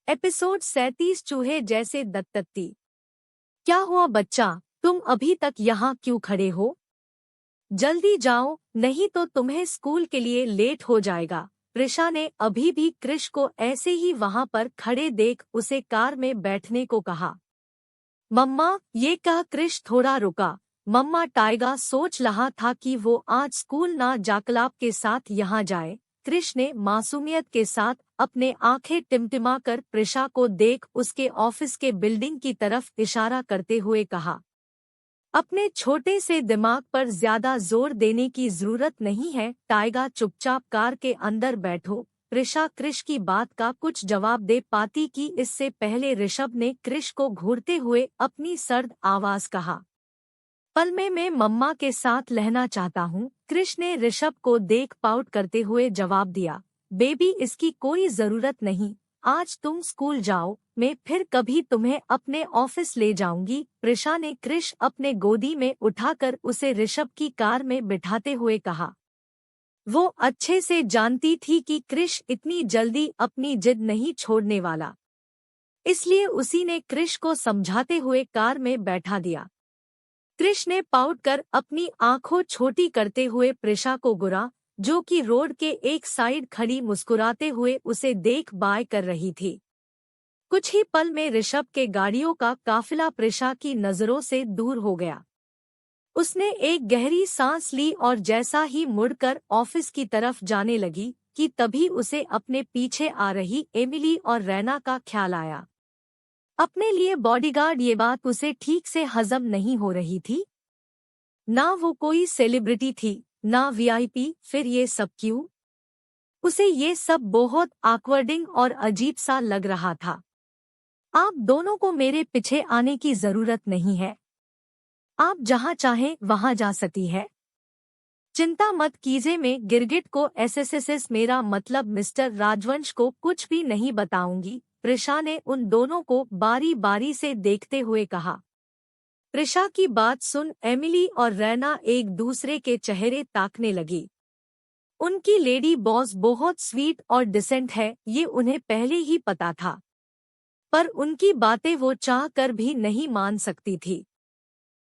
Episode 37 चूहे जैसे दत्तती। क्या हुआ बच्चा, तुम अभी तक यहाँ क्यों खड़े हो? जल्दी जाओ, नहीं तो तुम्हें स्कूल के लिए लेट हो जाएगा। प्रिशा ने अभी भी कृष को ऐसे ही वहाँ पर खड़े देख उसे कार में बैठने को कहा। मम्मा, ये कह कृष थोड़ा रुका। मम्मा टाइगा सोच रहा था कि वो आज स्कूल ना जाकलाप के साथ यहाँ जाए। कृष ने मासूमियत के साथ अपने आंखें टिमटिमाकर प्रिशा को देख उसके ऑफिस के बिल्डिंग की तरफ इशारा करते हुए कहा। अपने छोटे से दिमाग पर ज्यादा जोर देने की जरूरत नहीं है टाइगा, चुपचाप कार के अंदर बैठो। प्रिशा कृष की बात का कुछ जवाब दे पाती कि इससे पहले ऋषभ ने कृष को घूरते हुए अपनी सर्द आवाज कहा। पल में मैं मम्मा के साथ रहना चाहता हूँ। कृष ने ऋषभ को देख पाउट करते हुए जवाब दिया। बेबी, इसकी कोई जरूरत नहीं, आज तुम स्कूल जाओ, मैं फिर कभी तुम्हें अपने ऑफिस ले जाऊंगी। प्रिशा ने कृष अपने गोदी में उठाकर उसे ऋषभ की कार में बिठाते हुए कहा। वो अच्छे से जानती थी कि कृष इतनी जल्दी अपनी जिद नहीं छोड़ने वाला, इसलिए उसी ने कृष को समझाते हुए कार में बैठा दिया। कृष ने पाउट कर अपनी आंखों छोटी करते हुए प्रिशा को घूरा, जो कि रोड के एक साइड खड़ी मुस्कुराते हुए उसे देख बाय कर रही थी। कुछ ही पल में ऋषभ के गाड़ियों का काफिला प्रिशा की नजरों से दूर हो गया। उसने एक गहरी सांस ली और जैसा ही मुड़कर ऑफिस की तरफ जाने लगी कि तभी उसे अपने पीछे आ रही एमिली और रैना का ख्याल आया। अपने लिए बॉडीगार्ड, ये बात उसे ठीक से हजम नहीं हो रही थी। ना वो कोई सेलिब्रिटी थी, ना वीआईपी, फिर ये सब क्यों? उसे ये सब बहुत ऑकवर्डिंग और अजीब सा लग रहा था। आप दोनों को मेरे पीछे आने की जरूरत नहीं है, आप जहां चाहें वहां जा सकती है। चिंता मत कीजिए, मैं गिरगिट को एसएसएस, मेरा मतलब मिस्टर राजवंश को कुछ भी नहीं बताऊंगी। प्रिशा ने उन दोनों को बारी बारी से देखते हुए कहा। प्रिशा की बात सुन एमिली और रैना एक दूसरे के चेहरे ताकने लगी। उनकी लेडी बॉस बहुत स्वीट और डिसेंट है, ये उन्हें पहले ही पता था, पर उनकी बातें वो चाह कर भी नहीं मान सकती थी।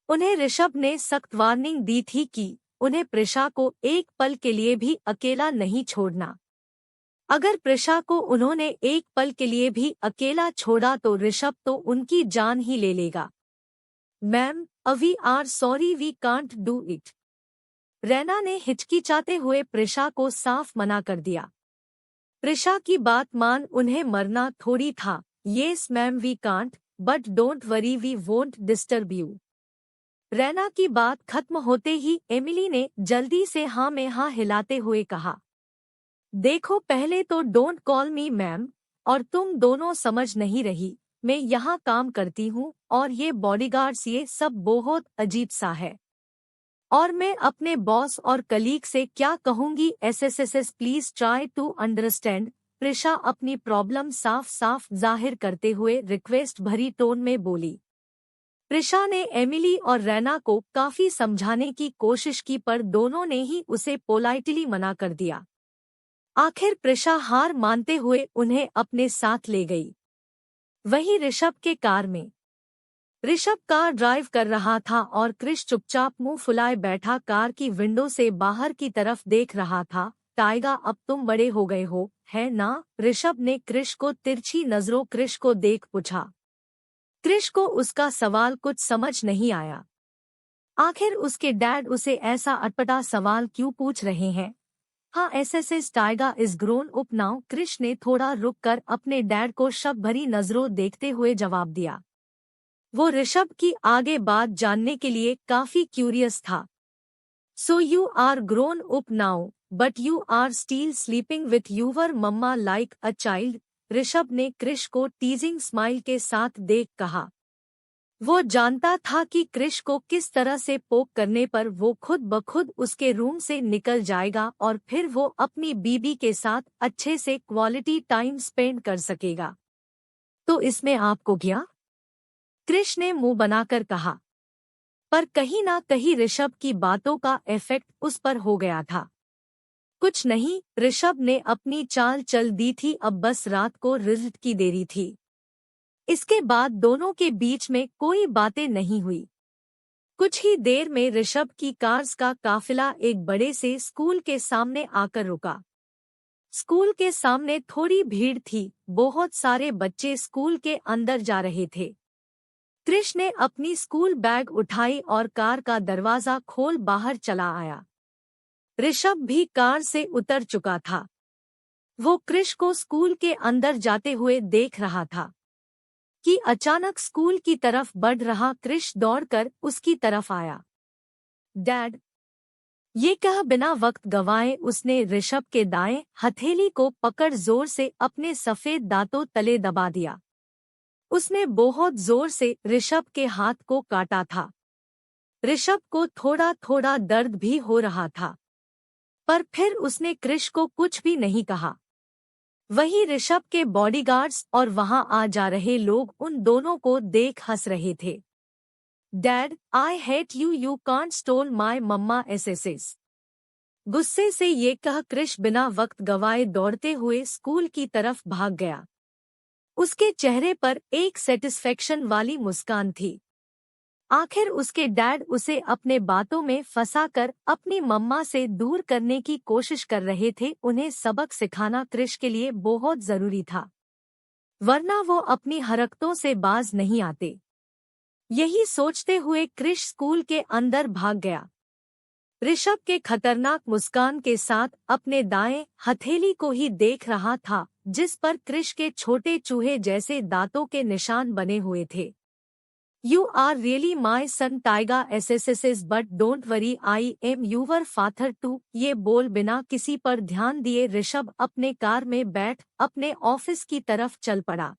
उन्हें ऋषभ ने सख्त वार्निंग दी थी कि उन्हें प्रिशा को एक पल के लिए भी अकेला नहीं छोड़ना। अगर प्रिशा को उन्होंने एक पल के लिए भी अकेला छोड़ा तो ऋषभ तो उनकी जान ही ले लेगा। Ma'am, we are sorry, we can't do it. Raina ने हिचकिचाते हुए प्रिशा को साफ मना कर दिया। प्रिशा की बात मान, उन्हें मरना थोड़ी था। Yes ma'am, we can't, but don't worry, we won't disturb you. Raina की बात खत्म होते ही एमिली ने जल्दी से हाँ में हाँ हिलाते हुए कहा। देखो, पहले तो डोंट कॉल मी मैम, और तुम दोनों समझ नहीं रही, मैं यहाँ काम करती हूँ और ये बॉडीगार्ड्स, ये सब बहुत अजीब सा है। और मैं अपने बॉस और कलीग से क्या कहूँगी? एसएसएस, please try to understand. Prisha अपनी प्रॉब्लम साफ साफ जाहिर करते हुए रिक्वेस्ट भरी टोन में बोली। प्रिशा ने एमिली और रैना को काफी समझाने की कोशिश की, पर दोनों ने ही उसे पोलाइटली मना कर दिया। आखिर प्रिशा हार मानते हुए उन्हें अपने साथ ले गई। वहीं ऋषभ के कार में ऋषभ कार ड्राइव कर रहा था और कृष चुपचाप मुंह फुलाए बैठा कार की विंडो से बाहर की तरफ देख रहा था। टाइगा, अब तुम बड़े हो गए हो, है ना? ऋषभ ने कृष को तिरछी नजरों कृष को देख पूछा। कृष को उसका सवाल कुछ समझ नहीं आया। आखिर उसके डैड उसे ऐसा अटपटा सवाल क्यों पूछ रहे हैं? हाँ, एसएसएस, Taiga is grown up now. Krish ने थोड़ा रुककर अपने डैड को शक भरी नजरों देखते हुए जवाब दिया। वो ऋषभ की आगे बात जानने के लिए काफी क्यूरियस था। So you are grown up now, but you are still sleeping with your mamma like a child. Rishabh ने कृष को टीजिंग स्माइल के साथ देख कहा। वो जानता था कि कृष को किस तरह से पोक करने पर वो खुद ब खुद उसके रूम से निकल जाएगा और फिर वो अपनी बीबी के साथ अच्छे से क्वालिटी टाइम स्पेंड कर सकेगा। तो इसमें आपको क्या? कृष ने मुंह बनाकर कहा, पर कहीं ना कहीं ऋषभ की बातों का इफेक्ट उस पर हो गया था। कुछ नहीं, ऋषभ ने अपनी चाल चल दी थी, अब बस रात को रिजल्ट की देरी थी। इसके बाद दोनों के बीच में कोई बातें नहीं हुई। कुछ ही देर में ऋषभ की कार्स का काफिला एक बड़े से स्कूल के सामने आकर रुका। स्कूल के सामने थोड़ी भीड़ थी, बहुत सारे बच्चे स्कूल के अंदर जा रहे थे। कृष ने अपनी स्कूल बैग उठाई और कार का दरवाजा खोल बाहर चला आया। ऋषभ भी कार से उतर चुका था। वो कृष को स्कूल के अंदर जाते हुए देख रहा था कि अचानक स्कूल की तरफ बढ़ रहा कृष दौड़कर उसकी तरफ आया। डैड, ये कह बिना वक्त गंवाए उसने ऋषभ के दाएं हथेली को पकड़ जोर से अपने सफेद दांतों तले दबा दिया। उसने बहुत जोर से ऋषभ के हाथ को काटा था। ऋषभ को थोड़ा थोड़ा दर्द भी हो रहा था, पर फिर उसने कृष को कुछ भी नहीं कहा। वहीं ऋषभ के बॉडीगार्ड्स और वहां आ जा रहे लोग उन दोनों को देख हंस रहे थे। Dad, I hate you, you can't stole my mama एसेसेस। गुस्से से ये कह कृष बिना वक्त गवाए दौड़ते हुए स्कूल की तरफ भाग गया। उसके चेहरे पर एक सेटिस्फेक्शन वाली मुस्कान थी। आखिर उसके डैड उसे अपने बातों में फंसाकर अपनी मम्मा से दूर करने की कोशिश कर रहे थे। उन्हें सबक सिखाना कृष के लिए बहुत जरूरी था, वरना वो अपनी हरकतों से बाज नहीं आते। यही सोचते हुए कृष स्कूल के अंदर भाग गया। ऋषभ के खतरनाक मुस्कान के साथ अपने दाएं हथेली को ही देख रहा था, जिस पर कृष के छोटे चूहे जैसे दांतों के निशान बने हुए थे। You are really my son Taiga SSSS but don't worry I am your father too। ये बोल बिना किसी पर ध्यान दिए ऋषभ अपने कार में बैठ अपने ऑफिस की तरफ चल पड़ा।